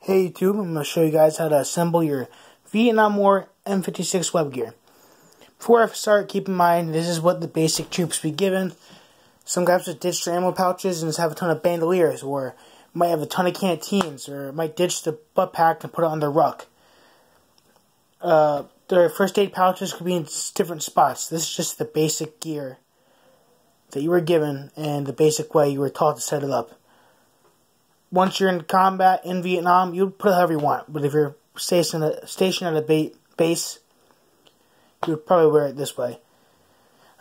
Hey YouTube, I'm going to show you guys how to assemble your Vietnam War M56 web gear. Before I start, keep in mind this is what the basic troops be given. Some guys just ditch their ammo pouches and just have a ton of bandoliers, or might have a ton of canteens, or might ditch the butt pack and put it on their ruck. Their first aid pouches could be in different spots. This is just the basic gear that you were given and the basic way you were taught to set it up. Once you're in combat in Vietnam, you put it however you want. But if you're stationed at a base, you would probably wear it this way.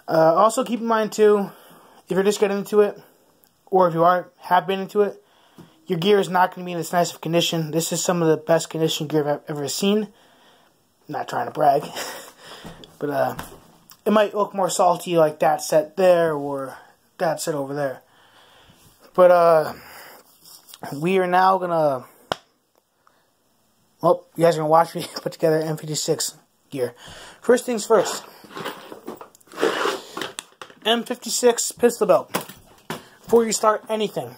Also keep in mind too, if you're just getting into it, or if you have been into it, your gear is not going to be in this nice of condition. This is some of the best condition gear I've ever seen. I'm not trying to brag. But it might look more salty like that set there, or that set over there. But we are now gonna, well, you guys are gonna watch me put together M56 gear. First things first, M56 pistol belt. Before you start anything,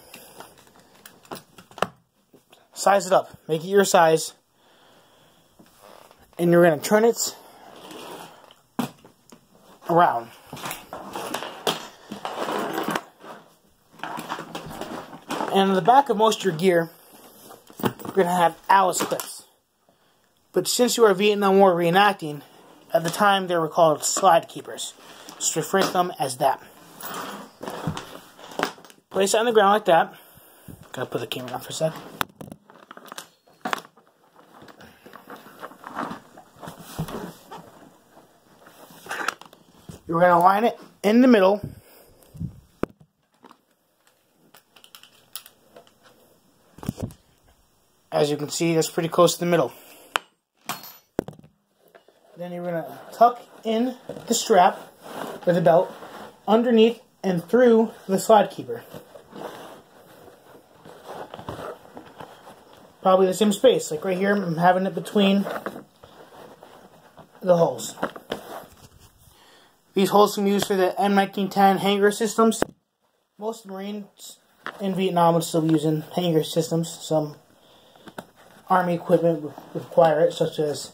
size it up, make it your size, and you're gonna turn it around. And on the back of most of your gear, you're going to have Alice clips. But since you are Vietnam War reenacting, at the time they were called slide keepers. Just refer to them as that. Place it on the ground like that. Gotta put the camera down for a sec. You're going to line it in the middle. As you can see, that's pretty close to the middle. Then you're going to tuck in the strap, or the belt, underneath and through the slide keeper. Probably the same space, like right here, I'm having it between the holes. These holes can be used for the M1910 hanger systems. Most Marines in Vietnam would still be using hanger systems. Some Army equipment would require it, such as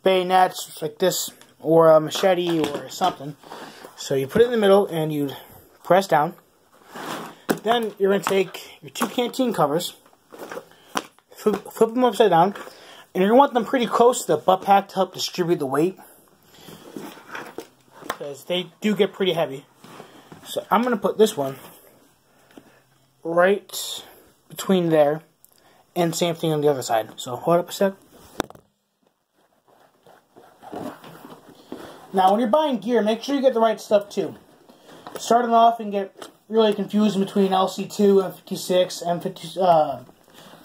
bayonets like this, or a machete or something. So you put it in the middle and you press down. Then you're going to take your two canteen covers, flip them upside down, and you're going to want them pretty close to the butt pack to help distribute the weight, because they do get pretty heavy. So I'm going to put this one right between there, and same thing on the other side. So hold up a sec. Now when you're buying gear, make sure you get the right stuff too. Starting off and get really confused between LC2, M56,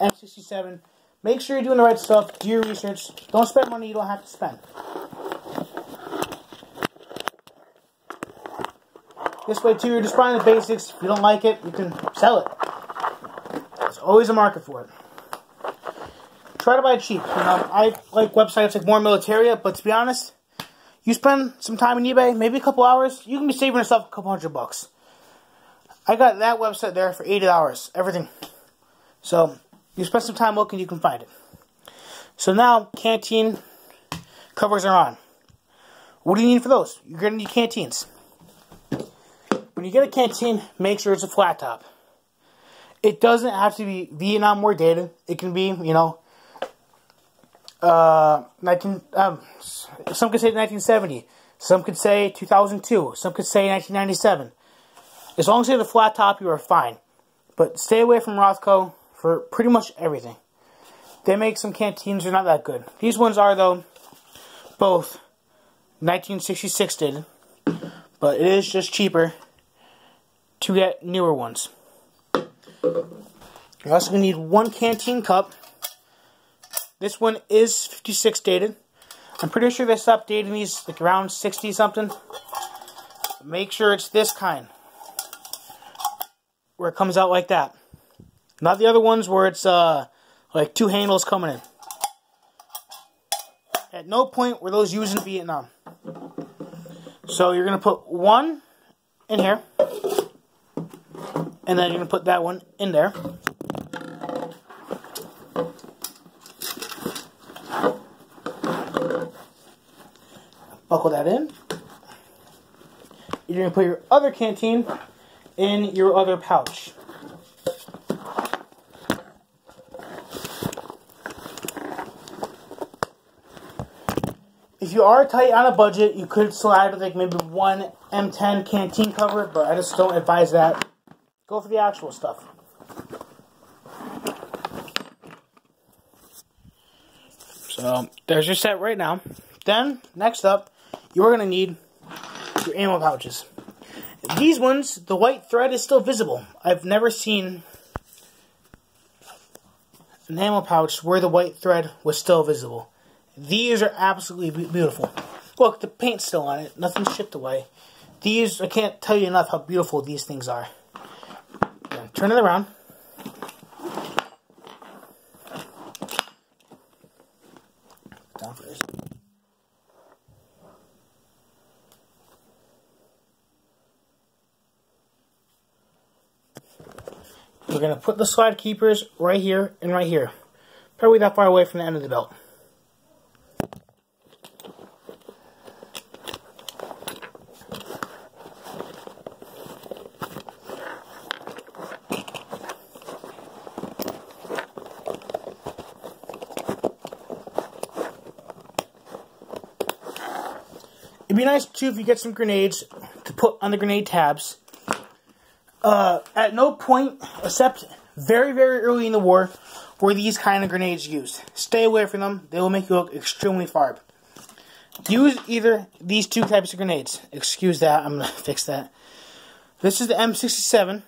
M67. Make sure you're doing the right stuff. Do your research. Don't spend money you don't have to spend. This way too, you're just buying the basics. If you don't like it, you can sell it. There's always a market for it. Try to buy it cheap. You know, I like websites like More Militaria, but to be honest, you spend some time on eBay, maybe a couple hours, you can be saving yourself a couple $100. I got that website there for $80, everything. So, you spend some time looking, you can find it. So now, canteen covers are on. What do you need for those? You're going to need canteens. When you get a canteen, make sure it's a flat top. It doesn't have to be Vietnam War dated. It can be, you know, some could say 1970. Some could say 2002. Some could say 1997. As long as you have a flat top, you are fine. But stay away from Rothko for pretty much everything. They make some canteens, they're not that good. These ones are, though, both 1966 dated. But it is just cheaper to get newer ones. You're also going to need one canteen cup. This one is 56 dated. I'm pretty sure they stopped dating these like around 60 something. Make sure it's this kind, where it comes out like that. Not the other ones where it's like two handles coming in. At no point were those used in Vietnam. So you're going to put one in here. And then you're going to put that one in there. Buckle that in. You're going to put your other canteen in your other pouch. If you are tight on a budget, you could slide like maybe one M10 canteen cover, but I just don't advise that. Go for the actual stuff. So there's your set right now. Then next up, you're going to need your ammo pouches. These ones, the white thread is still visible. I've never seen an ammo pouch where the white thread was still visible. These are absolutely beautiful. Look, the paint's still on it. Nothing's chipped away. These, I can't tell you enough how beautiful these things are. Turn it around. Down for this. We're going to put the slide keepers right here and right here. Probably not far away from the end of the belt. It'd be nice too if you get some grenades to put on the grenade tabs. At no point, except very, very early in the war, were these kind of grenades used. Stay away from them. They will make you look extremely farb. Use either these two types of grenades. Excuse that. I'm going to fix that. This is the M57.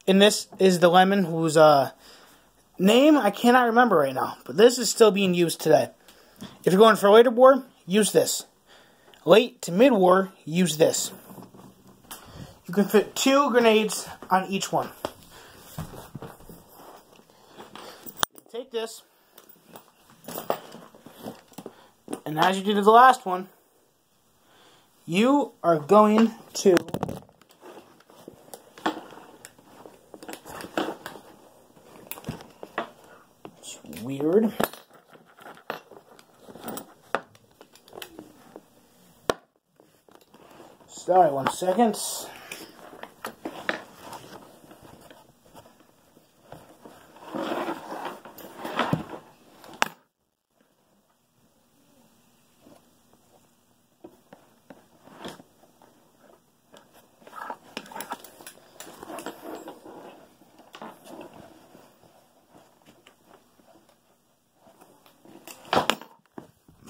And this is the Lemon, whose name I cannot remember right now. But this is still being used today. If you're going for later war, use this. Late to mid-war, use this. You can fit 2 grenades on each one. Take this, and as you did the last one, you are going to it's weird. Sorry, 1 second.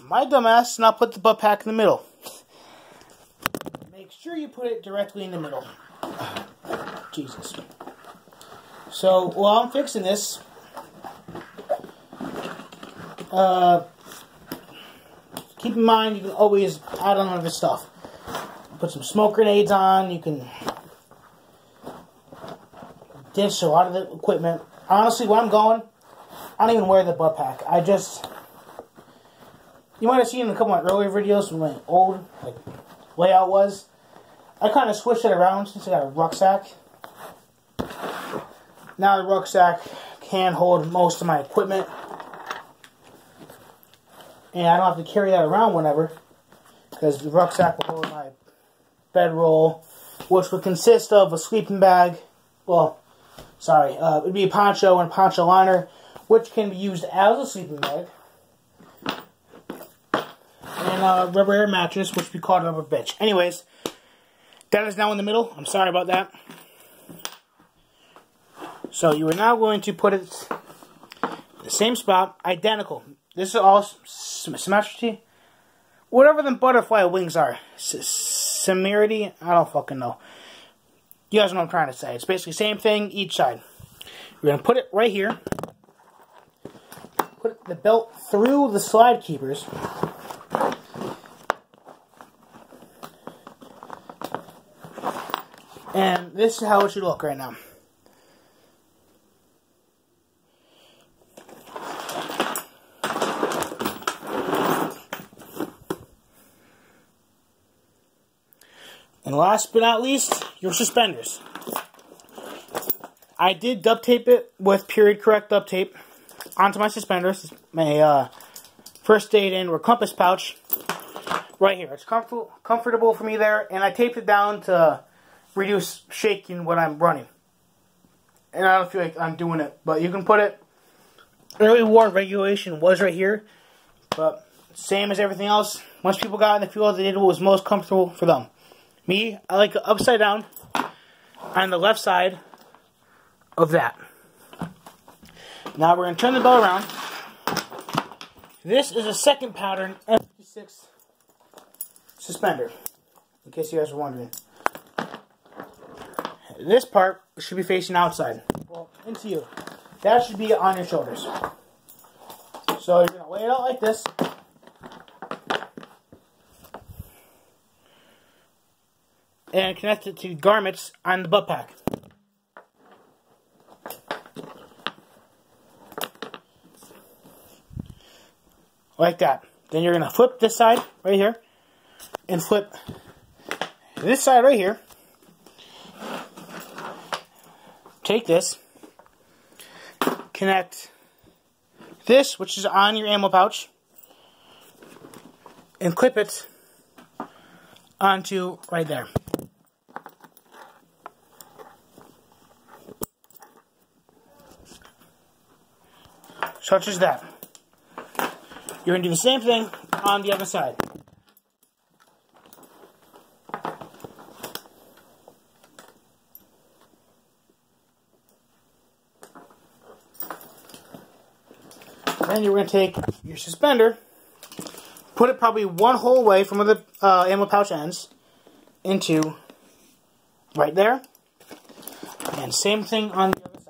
My dumbass not put the butt pack in the middle. Make sure you put it directly in the middle. Jesus. So, while I'm fixing this, keep in mind you can always add on other stuff. Put some smoke grenades on, you can dish a lot of the equipment. Honestly, when I'm going, I don't even wear the butt pack. I just... You might have seen in a couple of my earlier videos when my old layout was. I kind of switched it around since I got a rucksack. Now the rucksack can hold most of my equipment. And I don't have to carry that around whenever. Because the rucksack will hold my bedroll, which would consist of a sleeping bag. Well, sorry, it would be a poncho and a poncho liner, which can be used as a sleeping bag. And a rubber air mattress, which we call a rubber bitch. Anyways, that is now in the middle. I'm sorry about that. So you are now going to put it in the same spot, identical. This is all symmetry. Whatever the butterfly wings are. Similarity? I don't fucking know. You guys know what I'm trying to say. It's basically the same thing each side. We're going to put it right here. Put the belt through the slide keepers. And this is how it should look right now. And last but not least, your suspenders. I did duct tape it with period correct duct tape onto my suspenders. My first aid and compass pouch right here. It's comfortable for me there, and I taped it down to reduce shaking when I'm running. And I don't feel like I'm doing it, but you can put it. Early war regulation was right here, but same as everything else. Once people got in the field, they did what was most comfortable for them. Me, I like it upside down on the left side of that. Now we're going to turn the bell around. This is a second pattern m56 suspender, in case you guys are wondering. This part should be facing outside. Well, into you. That should be on your shoulders. So you're going to lay it out like this. And connect it to garments on the butt pack. Like that. Then you're going to flip this side right here. And flip this side right here. Take this. Connect this, which is on your ammo pouch. And clip it onto right there. Such as that. You're going to do the same thing on the other side. Then you're going to take your suspender, put it probably one whole way from where the ammo pouch ends into right there. And same thing on the other side.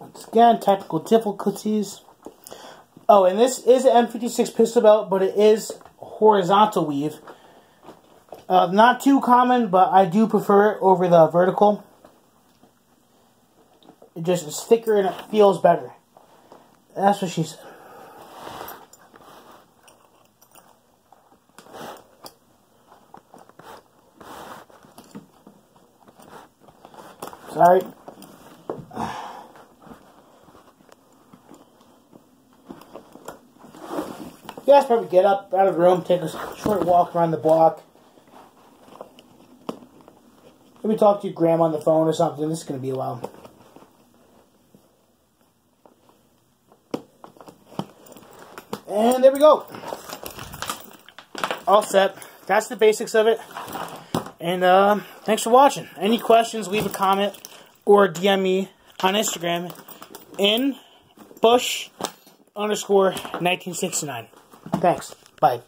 Once again, technical difficulties. Oh, and this is an m56 pistol belt, but it is horizontal weave. Not too common, but I do prefer it over the vertical. It just is thicker and it feels better. That's what she said. Sorry. You guys probably get up out of the room, take a short walk around the block. Maybe talk to your grandma on the phone or something. This is going to be a while. And there we go. All set. That's the basics of it. And thanks for watching. Any questions, leave a comment or DM me on Instagram in Bush_1969. Thanks. Bye.